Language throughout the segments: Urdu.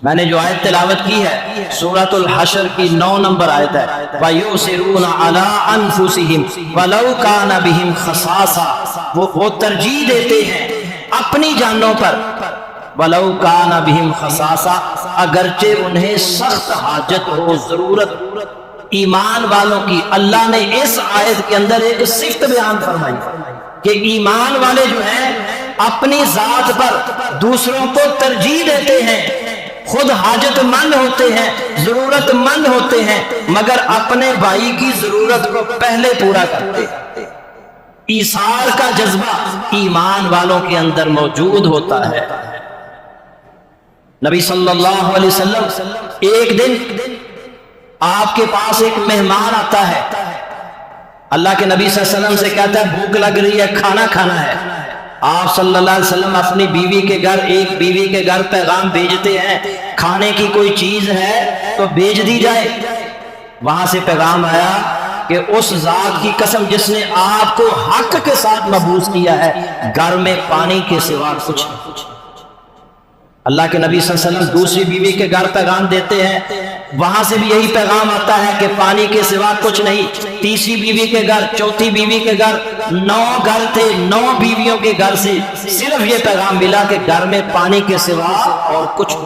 میں نے جو آیت تلاوت کی ہے سورۃ الحشر کی 9 نمبر آیت ہے وَيُؤْثِرُونَ عَلَىٰ أَنفُسِهِمْ وَلَوْ كَانَ بِهِمْ خَصَاصَةٌ، وہ ترجیح دیتے ہیں اپنی جانوں پر، وَلَوْ كَانَ بِهِمْ خَصَاصَةٌ، اگرچہ انہیں سخت حاجت ہو، ضرورت۔ ایمان والوں کی اللہ نے اس آیت کے اندر ایک صفت بیان فرمائی کہ ایمان والے جو ہیں اپنی ذات پر دوسروں کو ترجیح دیتے ہیں، خود حاجت مند ہوتے ہیں، ضرورت مند ہوتے ہیں، مگر اپنے بھائی کی ضرورت کو پہلے پورا کرتے ہیں۔ ایثار کا جذبہ ایمان والوں کے اندر موجود ہوتا ہے۔ نبی صلی اللہ علیہ وسلم ایک دن آپ کے پاس ایک مہمان آتا ہے، اللہ کے نبی صلی اللہ علیہ وسلم سے کہتا ہے بھوک لگ رہی ہے، کھانا کھانا ہے۔ آپ صلی اللہ علیہ وسلم اپنی بیوی کے گھر، ایک بیوی کے گھر پیغام بھیجتے ہیں کھانے کی کوئی چیز ہے تو بھیج دی جائے۔ وہاں سے پیغام آیا کہ اس ذات کی قسم جس نے آپ کو حق کے ساتھ مبعوث کیا ہے، گھر میں پانی کے سوا کچھ نہیں۔ اللہ کے نبی صلی اللہ علیہ وسلم دوسری بیوی کے گھر پیغام دیتے ہیں، وہاں سے بھی یہی پیغام آتا ہے کہ پانی کے سوا کچھ نہیں۔ تیسری بیوی کے گھر، چوتھی بیوی کے گھر، 9 گھر تھے، 9 بیویوں کے گھر سے صرف یہ پیغام ملا کہ گھر میں پانی کے سوا اور کچھ۔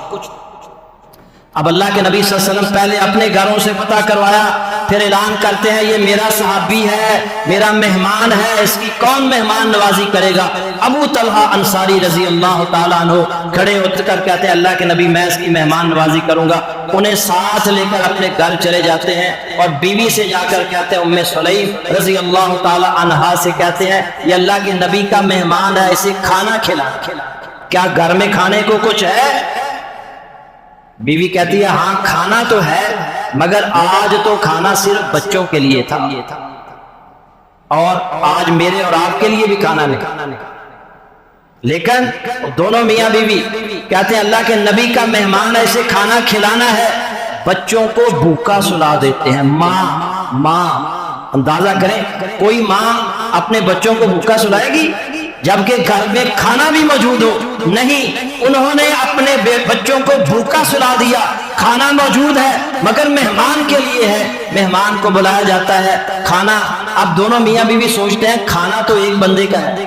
اب اللہ کے نبی صلی اللہ علیہ وسلم پہلے اپنے گھروں سے پتہ کروایا، پھر اعلان کرتے ہیں یہ میرا صحابی ہے، میرا مہمان ہے، اس کی کون مہمان نوازی کرے گا؟ ابو طلحہ انصاری رضی اللہ تعالیٰ عنہ کھڑے اتر کر کہتے ہیں اللہ کے نبی میں اس کی مہمان نوازی کروں گا۔ انہیں ساتھ لے کر اپنے گھر چلے جاتے ہیں اور بیوی سے جا کر کہتے ہیں ام سلیم رضی اللہ تعالیٰ عنہا سے کہتے ہیں یہ اللہ کے نبی کا مہمان ہے، اسے کھانا کھلا۔ کیا گھر میں کھانے کو کچھ ہے؟ بیوی کہتی ہے ہاں کھانا تو ہے، مگر آج تو کھانا صرف بچوں کے لیے تھا اور آج میرے اور آپ کے لیے بھی کھانا نہیں۔ لیکن دونوں میاں بیوی کہتے ہیں اللہ کے نبی کا مہمان ہے، اسے کھانا کھلانا ہے، بچوں کو بھوکا سلا دیتے ہیں۔ ماں اندازہ کریں کوئی ماں اپنے بچوں کو بھوکا سلائے گی جبکہ گھر میں کھانا بھی موجود ہو؟ نہیں، انہوں نے اپنے بچوں کو بھوکا سلا دیا۔ کھانا موجود ہے مگر مہمان کے لیے ہے، مہمان کو بلایا جاتا ہے، کھانا۔ اب دونوں میاں بیوی سوچتے ہیں کھانا تو ایک بندے کا ہے،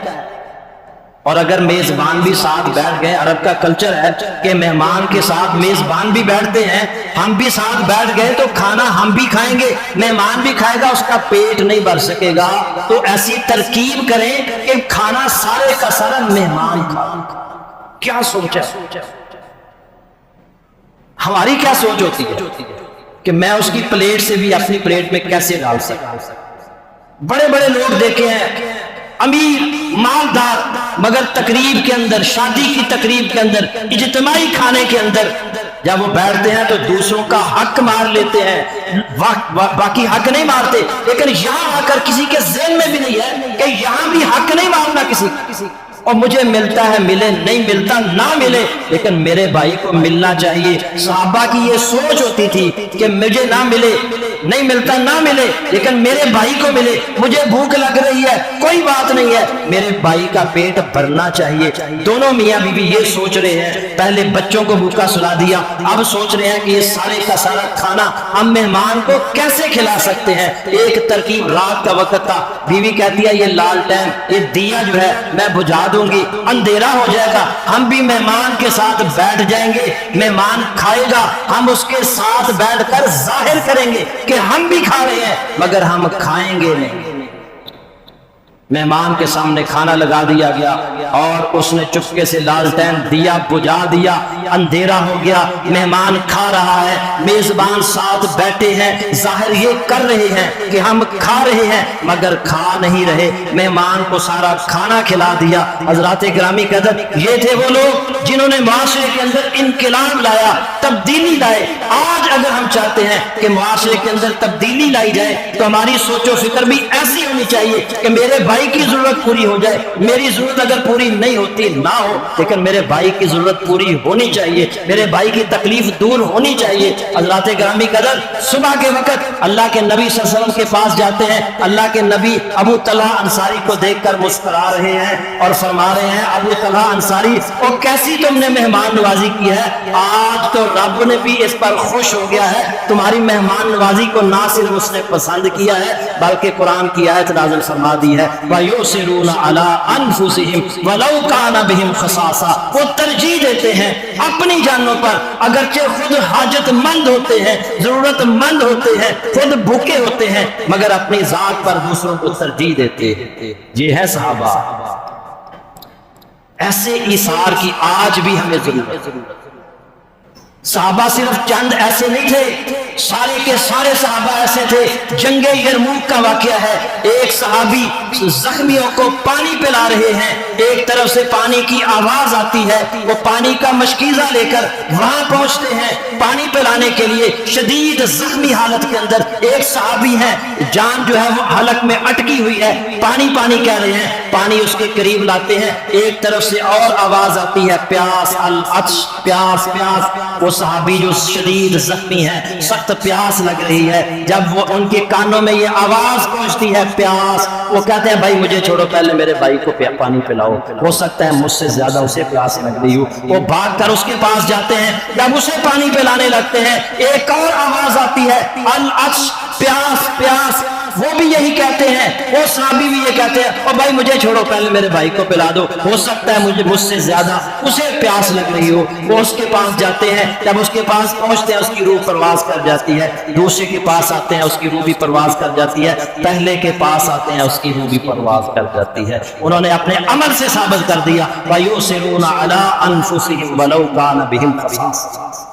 اور اگر میزبان بھی ساتھ بیٹھ گئے، عرب کا کلچر ہے کہ مہمان کے ساتھ میزبان بھی بیٹھتے ہیں، ہم بھی ساتھ بیٹھ گئے تو کھانا ہم بھی کھائیں گے، مہمان بھی کھائے گا، اس کا پیٹ نہیں بھر سکے گا، تو ایسی ترکیب کریں کہ کھانا سارے کا سارا مہمان کھائے۔ کیا سوچ ہے ہماری؟ کیا سوچ ہوتی ہے کہ میں اس کی پلیٹ سے بھی اپنی پلیٹ میں کیسے ڈال سکتا؟ بڑے بڑے لوگ دیکھے ہیں، امیر مالدار، مگر تقریب کے اندر، شادی کی تقریب کے اندر، اجتماعی کھانے کے اندر جب وہ بیٹھتے ہیں تو دوسروں کا حق مار لیتے ہیں، باقی حق نہیں مارتے۔ لیکن یہاں آ کر کسی کے ذہن میں بھی نہیں ہے کہ یہاں بھی حق نہیں مارنا کسی کا، اور مجھے ملتا ہے ملے، نہیں ملتا نہ ملے، لیکن میرے بھائی کو ملنا چاہیے۔ صحابہ کی یہ سوچ ہوتی تھی کہ مجھے نہ ملے، نہیں ملتا نہ ملے، لیکن میرے بھائی کو ملے۔ مجھے بھوک لگ رہی ہے، کوئی بات نہیں ہے، میرے بھائی کا پیٹ بھرنا چاہیے۔ دونوں میاں بیوی یہ سوچ رہے ہیں، پہلے بچوں کو بھوکا سلا دیا، اب سوچ رہے ہیں کہ یہ سارے کا سارا کھانا ہم مہمان کو کیسے کھلا سکتے ہیں۔ ایک ترکیب، رات کا وقت تھا، بیوی کہتی ہے یہ لالٹین، یہ دیا جو ہے میں بجھا دوں گی، اندھیرا ہو جائے گا، ہم بھی مہمان کے ساتھ بیٹھ جائیں گے، مہمان کھائے گا، ہم اس کے ساتھ بیٹھ کر ظاہر کریں گے کہ ہم بھی کھا رہے ہیں مگر ہم کھائیں گے نہیں۔ مہمان کے سامنے کھانا لگا دیا گیا اور اس نے چپکے سے لالٹین دیا بجھا دیا، اندھیرا ہو گیا، مہمان کھا رہا ہے، میزبان ساتھ بیٹھے ہیں، ظاہر یہ کر رہے ہیں کہ ہم کھا رہے ہیں مگر کھا نہیں رہے۔ مہمان کو سارا کھانا کھلا دیا۔ حضرات گرامی قدر، یہ تھے وہ لوگ جنہوں نے معاشرے کے اندر انقلاب لایا، تبدیلی لائے۔ آج اگر ہم چاہتے ہیں کہ معاشرے کے اندر تبدیلی لائی جائے تو ہماری سوچ و فکر بھی ایسی ہونی چاہیے کہ میرے بھائی بھائی کی ضرورت پوری ہو جائے، میری ضرورت اگر پوری نہیں ہوتی نہ ہو، لیکن میرے بھائی کی ضرورت پوری ہونی چاہیے، میرے بھائی کی تکلیف دور ہونی چاہیے۔ حضرات گرامی قدر، صبح کے وقت اللہ کے نبی صلی اللہ علیہ وسلم کے پاس جاتے ہیں، اللہ کے نبی ابو طلحہ انصاری کو دیکھ کر مسکرا رہے ہیں اور فرما رہے ہیں ابو طلحہ انصاری، او کیسی تم نے مہمان نوازی کی ہے، آج تو رب نے بھی اس پر خوش ہو گیا ہے، تمہاری مہمان نوازی کو نہ صرف اس نے پسند کیا ہے بلکہ قرآن کی آیت نازل فرما دی ہے وَيُؤْثِرُونَ عَلَىٰ أَنفُسِهِمْ وَلَوْ كَانَ بِهِمْ خَصَاصَةٌ، وہ ترجیح دیتے ہیں اپنی جانوں پر، اگرچہ خود حاجت مند ہوتے ہیں، ضرورت مند ہوتے ہیں، خود بھوکے ہوتے ہیں، مگر اپنی ذات پر دوسروں کو ترجیح دیتے ہیں۔ یہ ہے صحابہ، ایسے ایثار کی آج بھی ہمیں ضرورت ہے۔ صحابہ صرف چند ایسے نہیں تھے، سارے کے سارے صحابہ ایسے تھے۔ جنگ یرموک کا واقعہ ہے، ایک صحابی زخمیوں کو پانی پلا رہے ہیں، ایک طرف سے پانی کی آواز آتی ہے، وہ پانی کا مشکیزہ لے کر وہاں پہنچتے ہیں پانی پلانے کے لیے۔ شدید زخمی حالت کے اندر ایک صحابی ہے، جان جو ہے وہ حلق میں اٹکی ہوئی ہے، پانی پانی کہہ رہے ہیں، پانی اس کے قریب لاتے ہیں، ایک طرف سے اور آواز آتی ہے پیاس، العطش، پیاس پیاس۔ وہ صحابی جو شدید زخمی ہے، سخت پیاس لگ رہی ہے، جب وہ ان کے کانوں میں یہ آواز پہنچتی ہے پیاس، وہ کہتے ہیں بھائی مجھے چھوڑو، پہلے میرے بھائی کو پانی پلاؤ، ہو سکتا ہے مجھ سے زیادہ اسے پیاس لگ رہی ہو۔ وہ بھاگ کر اس کے پاس جاتے ہیں، جب اسے پانی پلانے لگتے ہیں ایک اور آواز آتی ہے العطش، پیاس پیاس۔ وہ بھی یہی کہتے ہیں، وہ صحابی بھی یہ کہتے ہیں اور بھائی مجھے چھوڑو، پہلے میرے بھائی کو پلا دو، ہو سکتا ہے مجھ سے زیادہ اسے پیاس لگ رہی ہو۔ وہ اس کے پاس جاتے ہیں، جب اس کے پاس پہنچتے ہیں اس کی روح پرواز کر جاتی ہے، دوسرے کے پاس آتے ہیں اس کی روح بھی پرواز کر جاتی ہے، پہلے کے پاس آتے ہیں اس کی روح بھی پرواز کر جاتی ہے۔ انہوں نے اپنے عمل سے ثابت کر دیا وَيُؤْثِرُونَ عَلَىٰ أَنفُسِهِمْ وَلَوْ كَانَ بِهِمْ خَصَاصَةٌ۔